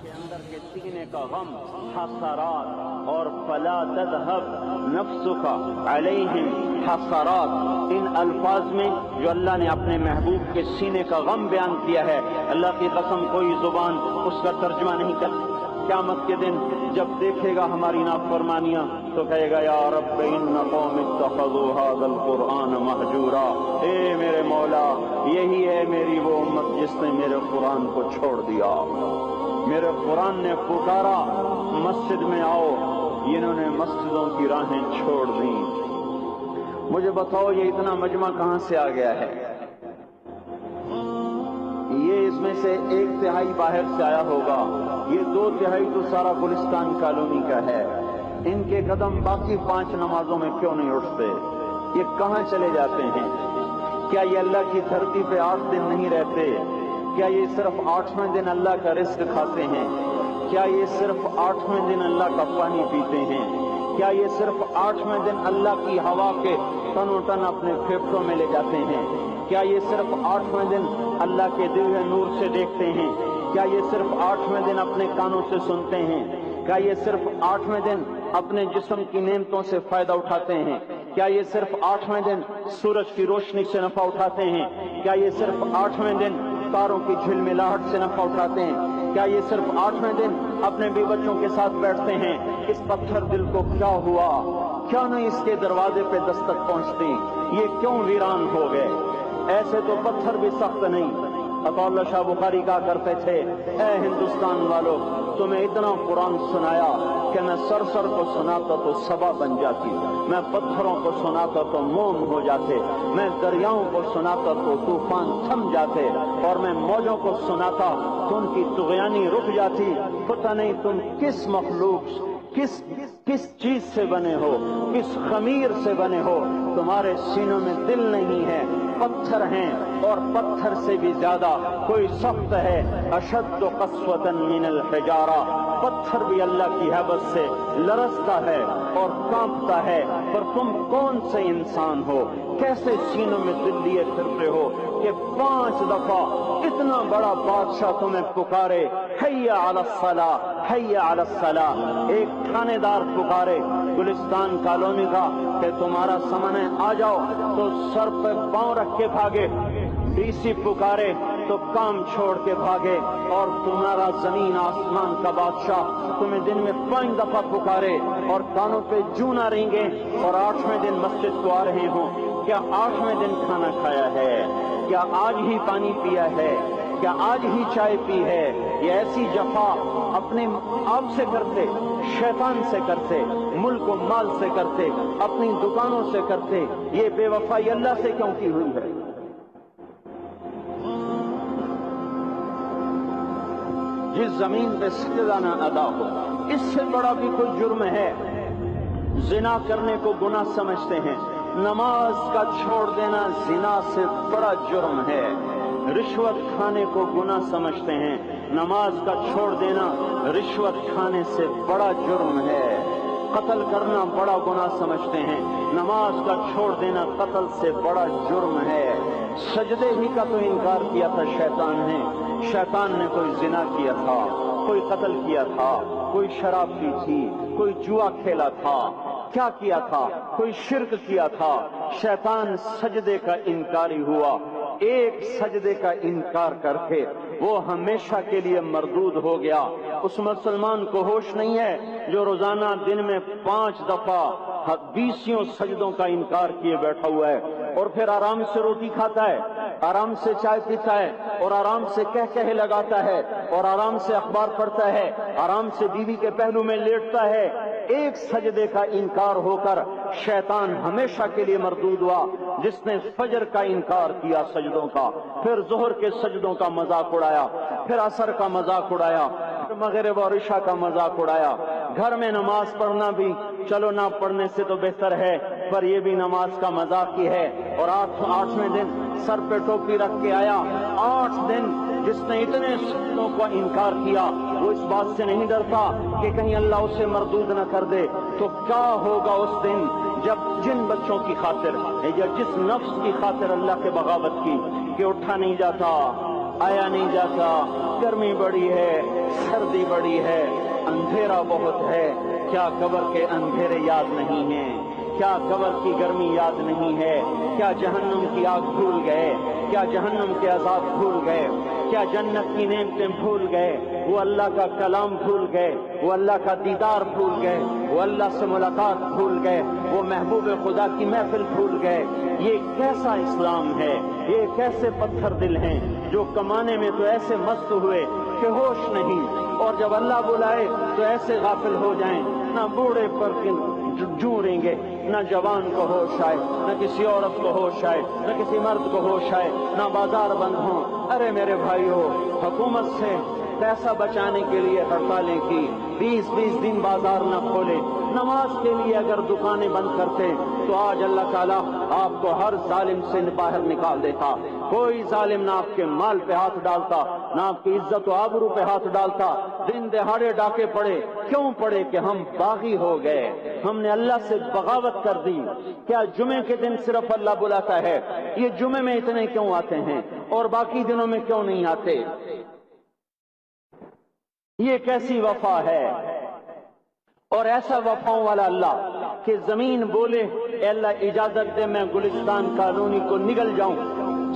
اندر کے سینے کا غم حسرات، اور فلا تذهب نفسك علیہم حسرات، ان الفاظ میں جو اللہ نے اپنے محبوب کے سینے کا غم بیان کیا ہے، اللہ کی قسم کوئی زبان اس کا ترجمہ نہیں کر۔ قیامت کے دن جب دیکھے گا ہماری نافرمانیاں تو کہے گا یا رب ان قوم اتخذوا هذا القرآن مہجورا، اے میرے مولا یہی ہے میری وہ امت جس نے میرے قرآن کو چھوڑ دیا، میرے قرآن نے پکارا مسجد میں آؤ، انہوں نے مسجدوں کی راہیں چھوڑ دیں۔ مجھے بتاؤ یہ اتنا مجمع کہاں سے آ گیا ہے؟ یہ اس میں سے 1/3 باہر سے آیا ہوگا، یہ 2/3 تو سارا گلستان کالونی کا ہے۔ ان کے قدم باقی 5 نمازوں میں کیوں نہیں اٹھتے؟ یہ کہاں چلے جاتے ہیں؟ کیا یہ اللہ کی دھرتی پہ 8 دن نہیں رہتے؟ کیا یہ صرف 8ویں دن اللہ کا رزق کھاتے ہیں؟ کیا یہ صرف 8ویں دن اللہ کا پانی پیتے ہیں؟ کیا یہ صرف 8ویں دن اللہ کی ہوا کے تنو تن اپنے پھیپھڑوں میں لے جاتے ہیں؟ کیا یہ صرف 8ویں دن اللہ کے دل نور سے دیکھتے ہیں؟ کیا یہ صرف 8ویں دن اپنے کانوں سے سنتے ہیں؟ کیا یہ صرف 8ویں دن اپنے جسم کی نعمتوں سے فائدہ اٹھاتے ہیں؟ کیا یہ صرف 8ویں دن سورج کی روشنی سے نفع اٹھاتے ہیں؟ کیا یہ صرف 8ویں دن تاروں کی جھلملاہٹ سے نفع اٹھاتے ہیں؟ کیا یہ صرف 8ویں دن اپنے بیوی بچوں کے ساتھ بیٹھتے ہیں؟ اس پتھر دل کو کیا ہوا؟ کیا نہیں اس کے دروازے پہ دستک پہنچتی؟ یہ کیوں ویران ہو گئے؟ ایسے تو پتھر بھی سخت نہیں۔ عطا اللہ شاہ بخاری کہا کرتے تھے اے ہندوستان والو، تمہیں اتنا قرآن سنایا کہ میں سرسر کو سناتا تو صبا بن جاتی، میں پتھروں کو سناتا تو موم ہو جاتے، میں دریاؤں کو سناتا تو طوفان تھم جاتے، اور میں موجوں کو سناتا تو ان کی طغیانی رک جاتی۔ پتہ نہیں تم کس مخلوق کس چیز سے بنے ہو، کس خمیر سے بنے ہو، تمہارے سینوں میں دل نہیں ہے، پتھر ہیں، اور پتھر سے بھی زیادہ کوئی سخت ہے۔ اشد قسوۃ من الحجارہ، پتھر بھی اللہ کی ہیبت سے لرزتا ہے اور کانپتا ہے، پر تم کون سے انسان ہو، کیسے سینوں میں دل لیے پھرتے ہو کہ 5 دفعہ اتنا بڑا بادشاہ تمہیں پکارے حی علی الصلاۃ حی علی الصلاۃ، ایک تھانے دار پکارے گلستان کالونی کا کہ تمہارا سامان ہے آ جاؤ، تو سر پہ پاؤں رکھ کے بھاگے، ڈی سی پکارے تو کام چھوڑ کے بھاگے، اور تمہارا زمین آسمان کا بادشاہ تمہیں دن میں 5 دفعہ پکارے اور کانوں پہ جوں نہ رینگے، اور 8ویں دن مسجد کو آ رہے ہوں۔ کیا 8ویں دن کھانا کھایا ہے؟ کیا آج ہی پانی پیا ہے؟ کیا آج ہی چائے پی ہے؟ یہ ایسی جفا اپنے آپ سے کرتے، شیطان سے کرتے، ملک و مال سے کرتے، اپنی دکانوں سے کرتے، یہ بے وفائی اللہ سے کیوں کی ہوئی ہے؟ جس زمین پہ سجدہ نہ ادا ہو، اس سے بڑا بھی کوئی جرم ہے؟ زنا کرنے کو گناہ سمجھتے ہیں، نماز کا چھوڑ دینا زنا سے بڑا جرم ہے۔ رشوت کھانے کو گناہ سمجھتے ہیں، نماز کا چھوڑ دینا رشوت کھانے سے بڑا جرم ہے۔ قتل کرنا بڑا گناہ سمجھتے ہیں، نماز کا چھوڑ دینا قتل سے بڑا جرم ہے۔ سجدے ہی کا تو انکار کیا تھا شیطان نے، شیطان نے کوئی زنا کیا تھا، کوئی قتل کیا تھا، کوئی شراب پی تھی، کوئی جوا کھیلا تھا، کیا کیا تھا؟ کوئی شرک کیا تھا۔ شیطان سجدے کا انکاری ہوا، ایک سجدے کا انکار کر کے وہ ہمیشہ کے لیے مردود ہو گیا۔ اس مسلمان کو ہوش نہیں ہے جو روزانہ دن میں 5 دفعہ 20 سجدوں کا انکار کیے بیٹھا ہوا ہے، اور پھر آرام سے روٹی کھاتا ہے، آرام سے چائے پیتا ہے، اور آرام سے کہے لگاتا ہے، اور آرام سے اخبار پڑھتا ہے، آرام سے بیوی کے پہلو میں لیٹتا ہے۔ ایک سجدے کا انکار ہو کر شیطان ہمیشہ کے لیے مردود ہوا۔ جس نے فجر کا انکار کیا سجدوں کا، پھر ظہر کے سجدوں کا مذاق اڑایا، پھر عصر کا مذاق اڑایا، پھر مغرب اور عشاء کا مذاق اڑایا۔ گھر میں نماز پڑھنا بھی چلو نہ پڑھنے سے تو بہتر ہے، پر یہ بھی نماز کا مذاق ہی ہے۔ اور 8ویں دن سر پہ ٹوپی رکھ کے آیا۔ 8 دن جس نے اتنے سجدوں کا انکار کیا، وہ اس بات سے نہیں ڈرتا کہ کہیں اللہ اسے مردود نہ کر دے۔ تو کیا ہوگا اس دن جب جن بچوں کی خاطر یا جس نفس کی خاطر اللہ کے بغاوت کی کہ اٹھا نہیں جاتا، آیا نہیں جاتا، گرمی بڑی ہے، سردی بڑی ہے، اندھیرا بہت ہے، کیا قبر کے اندھیرے یاد نہیں ہیں؟ کیا قبر کی گرمی یاد نہیں ہے؟ کیا جہنم کی آگ بھول گئے؟ کیا جہنم کے عذاب بھول گئے؟ کیا جنت کی نعمتیں بھول گئے؟ وہ اللہ کا کلام بھول گئے؟ وہ اللہ کا دیدار بھول گئے؟ وہ اللہ سے ملاقات بھول گئے؟ وہ محبوب خدا کی محفل بھول گئے؟ یہ کیسا اسلام ہے؟ یہ کیسے پتھر دل ہیں جو کمانے میں تو ایسے مست ہوئے کہ ہوش نہیں، اور جب اللہ بلائے تو ایسے غافل ہو جائیں، نہ بوڑھے پر جوڑیں گے، نہ جوان کو ہوش آئے، نہ کسی عورت کو ہوش آئے، نہ کسی مرد کو ہوش آئے، نہ بازار بند ہوں۔ ارے میرے بھائیو، حکومت سے پیسہ بچانے کے لیے ہڑتالیں کی، 20 دن بازار نہ کھولے، نماز کے لیے اگر دکانیں بند کرتے تو آج اللہ تعالیٰ آپ کو ہر ظالم سے باہر نکال دیتا۔ کوئی ظالم نہ آپ کے مال پہ ہاتھ ڈالتا، نہ آپ کی عزت و آبرو پہ ہاتھ ڈالتا۔ دن دہاڑے ڈاکے پڑے، کیوں پڑے؟ کہ ہم باغی ہو گئے، ہم نے اللہ سے بغاوت کر دی۔ کیا جمعے کے دن صرف اللہ بلاتا ہے؟ یہ جمعے میں اتنے کیوں آتے ہیں اور باقی دنوں میں کیوں نہیں آتے؟ یہ کیسی وفا ہے؟ اور ایسا وفاؤں والا اللہ کہ زمین بولے اے اللہ اجازت دے میں گلستان کالونی کو نگل جاؤں،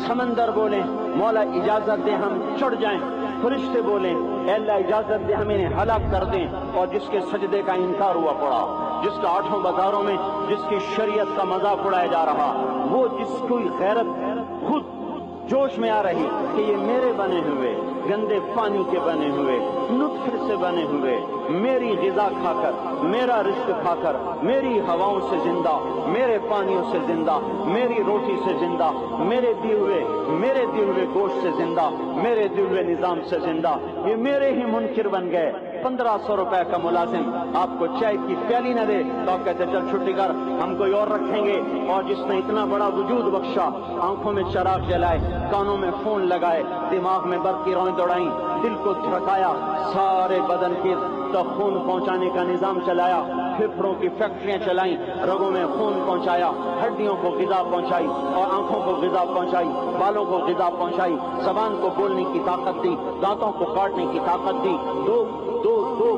سمندر بولے مولا اجازت دے ہم چڑھ جائیں، فرشتے بولیں اے اللہ اجازت دے ہم انہیں ہلاک کر دیں، اور جس کے سجدے کا انکار ہوا پڑا، جس کا آٹھوں بازاروں میں جس کی شریعت کا مذاق اڑایا جا رہا، وہ جس کوئی غیرت خود جوش میں آ رہی کہ یہ میرے بنے ہوئے گندے پانی کے بنے ہوئے نطفے سے بنے ہوئے، میری غذا کھا کر، میرا رزق کھا کر، میری ہواؤں سے زندہ، میرے پانیوں سے زندہ، میری روٹی سے زندہ، میرے دیے ہوئے گوشت سے زندہ، میرے دیے ہوئے نظام سے زندہ، یہ میرے ہی منکر بن گئے۔ 1500 روپے کا ملازم آپ کو چائے کی پیالی نہ دے تو آپ کہتے چل چھٹی کر، ہم کوئی اور رکھیں گے۔ اور جس نے اتنا بڑا وجود بخشا، آنکھوں میں چراغ جلائے، کانوں میں فون لگائے، دماغ میں برقی روئیں دوڑائیں، دل کو دھڑکایا، سارے بدن کی تک خون پہنچانے کا نظام چلایا، پھیپھڑوں کی فیکٹریاں چلائیں، رگوں میں خون پہنچایا، ہڈیوں کو غذا پہنچائی اور آنکھوں کو غذا پہنچائی، بالوں کو غذا پہنچائی، زبان کو بولنے کی طاقت دی، دانتوں کو کاٹنے کی طاقت دی، دو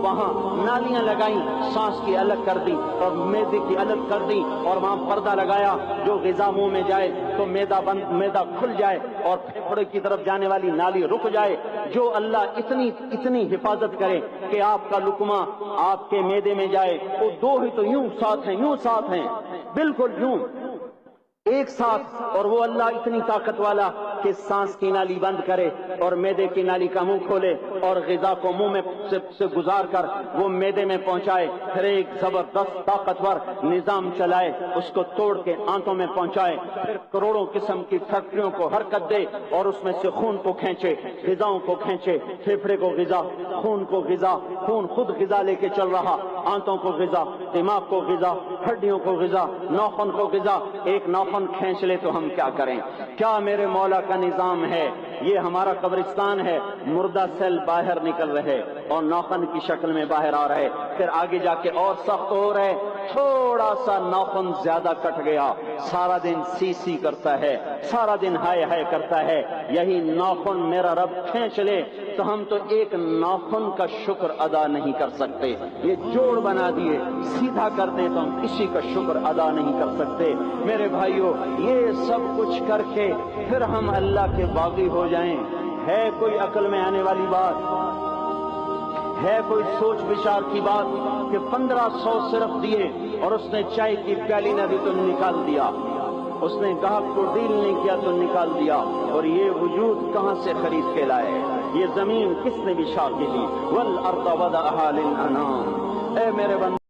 وہاں نالیاں لگائیں، سانس کی الگ کر دی اور معدے کی الگ کر دی، اور وہاں پردہ لگایا، جو غذا منہ میں جائے تو معدہ کھل جائے اور پھیپھڑے کی طرف جانے والی نالی رک جائے۔ جو اللہ اتنی حفاظت کرے کہ آپ کا لقمہ آپ کے معدے میں جائے، وہ دو ہی تو یوں ساتھ ہیں بالکل یوں ایک ساتھ، اور وہ اللہ اتنی طاقت والا کہ سانس کی نالی بند کرے اور معدے کی نالی کا منہ کھولے اور غذا کو منہ میں سے گزار کر وہ معدے میں پہنچائے، پھر ایک زبردست طاقتور نظام چلائے، اس کو توڑ کے آنتوں میں پہنچائے، پھر کروڑوں قسم کی فیکٹریوں کو حرکت دے اور اس میں سے خون کو کھینچے، غذاؤں کو کھینچے، پھیپھڑے کو غذا، خون کو غذا، خون خود غذا لے کے چل رہا، آنتوں کو غذا، دماغ کو غذا، ہڈیوں کو غذا، ناخن کو غذا، ایک ناخن کھینچ لے تو ہم کیا کریں؟ کیا میرے مولا کا نظام ہے؟ یہ ہمارا قبرستان ہے، مردہ سیل باہر نکل رہے اور ناخن کی شکل میں باہر آ رہے، پھر آگے جا کے اور سخت ہو رہے، تھوڑا سا ناخن زیادہ کٹ گیا، سارا دن سی کرتا ہے، سارا دن ہائے کرتا ہے، یہی ناخن میرا رب کھینچ لے تو ہم تو ایک ناخن کا شکر ادا نہیں کر سکتے، یہ جوڑ بنا دیے سیدھا کر دیں تو ہم کسی کا شکر ادا نہیں کر سکتے۔ میرے بھائیو، یہ سب کچھ کر کے پھر ہم اللہ کے باغی ہو جائیں، ہے کوئی عقل میں آنے والی بات؟ ہے کوئی سوچ بچار کی بات کہ 1500 صرف دیے اور اس نے چائے کی پیالی نہ دی تو نکال دیا، اس نے گاہک کو ڈیل نہیں کیا تو نکال دیا، اور یہ وجود کہاں سے خرید کے لائے؟ یہ زمین کس نے بچھا کے دی؟ وَالْأَرْضَ وَضَعَهَا لِلْأَنَامِ۔ اے میرے بندے